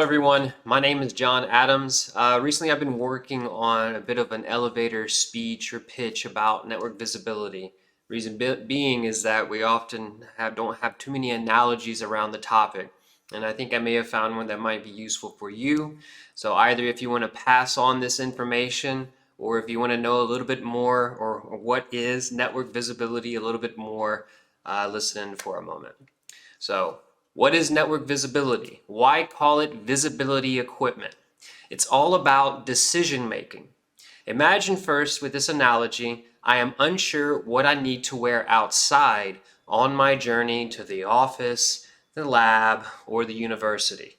everyone, my name is John Adams. Recently I've been working on a bit of an elevator speech or pitch about network visibility. Reason being is that we often don't have too many analogies around the topic, and I think I may have found one that might be useful for you. So either if you want to pass on this information, or if you want to know a little bit more or what is network visibility a little bit more, listen in for a moment. So, what is network visibility? Why call it visibility equipment? It's all about decision making. Imagine first with this analogy, I am unsure what I need to wear outside on my journey to the office, the lab, or the university.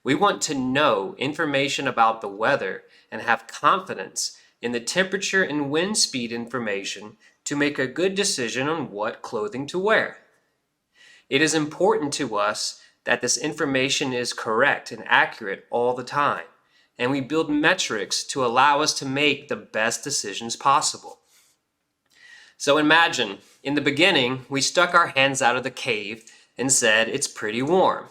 We want to know information about the weather and have confidence in the temperature and wind speed information to make a good decision on what clothing to wear. It is important to us that this information is correct and accurate all the time, and we build metrics to allow us to make the best decisions possible. So imagine, in the beginning, we stuck our hands out of the cave and said it's pretty warm.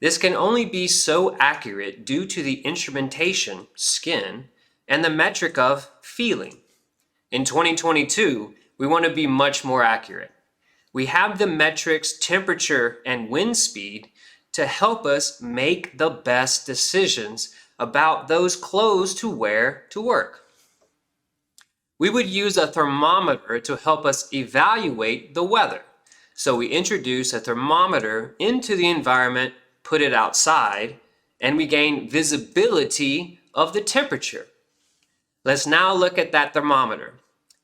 This can only be so accurate due to the instrumentation, skin, and the metric of feeling. In 2022, we want to be much more accurate. We have the metrics temperature and wind speed to help us make the best decisions about those clothes to wear to work. We would use a thermometer to help us evaluate the weather. So we introduce a thermometer into the environment, put it outside, and we gain visibility of the temperature. Let's now look at that thermometer.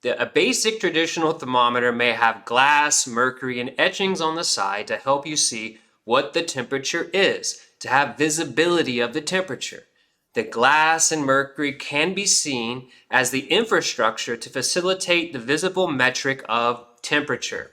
A basic traditional thermometer may have glass, mercury, and etchings on the side to help you see what the temperature is, to have visibility of the temperature. The glass and mercury can be seen as the infrastructure to facilitate the visible metric of temperature.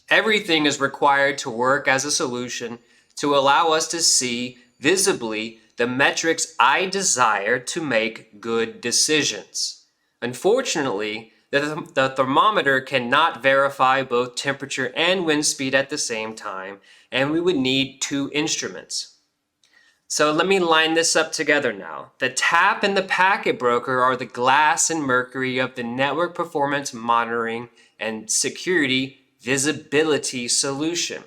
Everything is required to work as a solution to allow us to see visibly the metrics I desire to make good decisions. Unfortunately, the thermometer cannot verify both temperature and wind speed at the same time, and we would need two instruments. So let me line this up together now. The tap and the packet broker are the glass and mercury of the network performance monitoring and security visibility solution.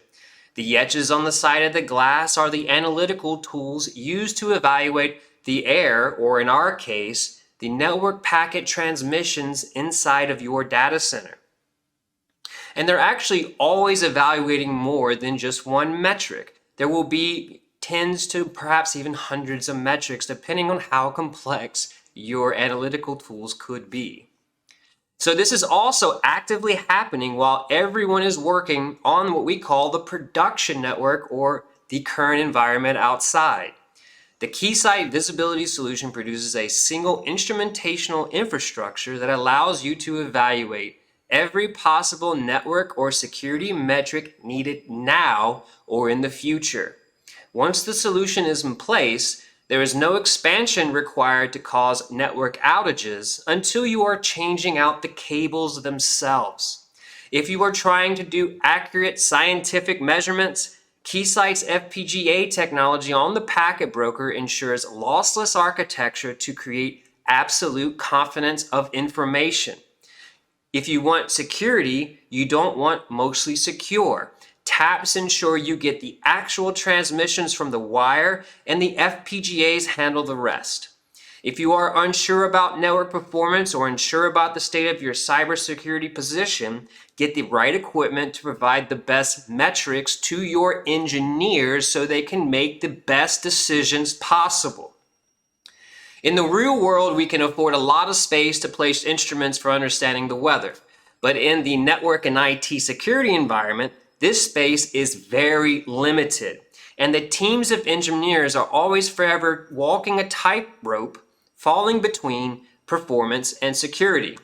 The etches on the side of the glass are the analytical tools used to evaluate the air, or in our case, the network packet transmissions inside of your data center. And they're actually always evaluating more than just one metric. There will be tens to perhaps even hundreds of metrics depending on how complex your analytical tools could be. So this is also actively happening while everyone is working on what we call the production network, or the current environment outside. The Keysight Visibility solution produces a single instrumentational infrastructure that allows you to evaluate every possible network or security metric needed now or in the future. Once the solution is in place, there is no expansion required to cause network outages until you are changing out the cables themselves. If you are trying to do accurate scientific measurements, Keysight's FPGA technology on the packet broker ensures lossless architecture to create absolute confidence of information. If you want security, you don't want mostly secure. Taps ensure you get the actual transmissions from the wire, and the FPGAs handle the rest. If you are unsure about network performance or unsure about the state of your cybersecurity position, get the right equipment to provide the best metrics to your engineers so they can make the best decisions possible. In the real world, we can afford a lot of space to place instruments for understanding the weather. But in the network and IT security environment, this space is very limited. And the teams of engineers are always forever walking a tightrope, falling between performance and security.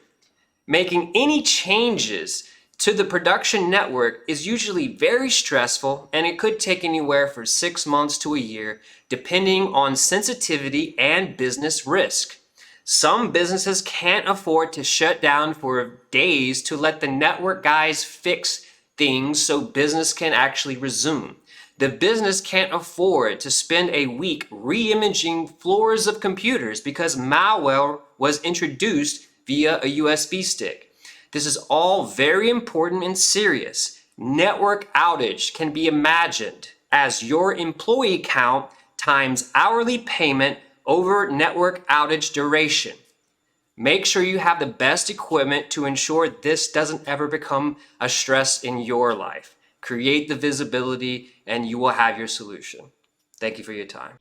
Making any changes to the production network is usually very stressful, and it could take anywhere from 6 months to a year, depending on sensitivity and business risk. Some businesses can't afford to shut down for days to let the network guys fix things so business can actually resume. The business can't afford to spend a week re-imaging floors of computers because malware was introduced via a USB stick. This is all very important and serious. Network outage can be imagined as your employee count times hourly payment over network outage duration. Make sure you have the best equipment to ensure this doesn't ever become a stress in your life. Create the visibility and you will have your solution. Thank you for your time.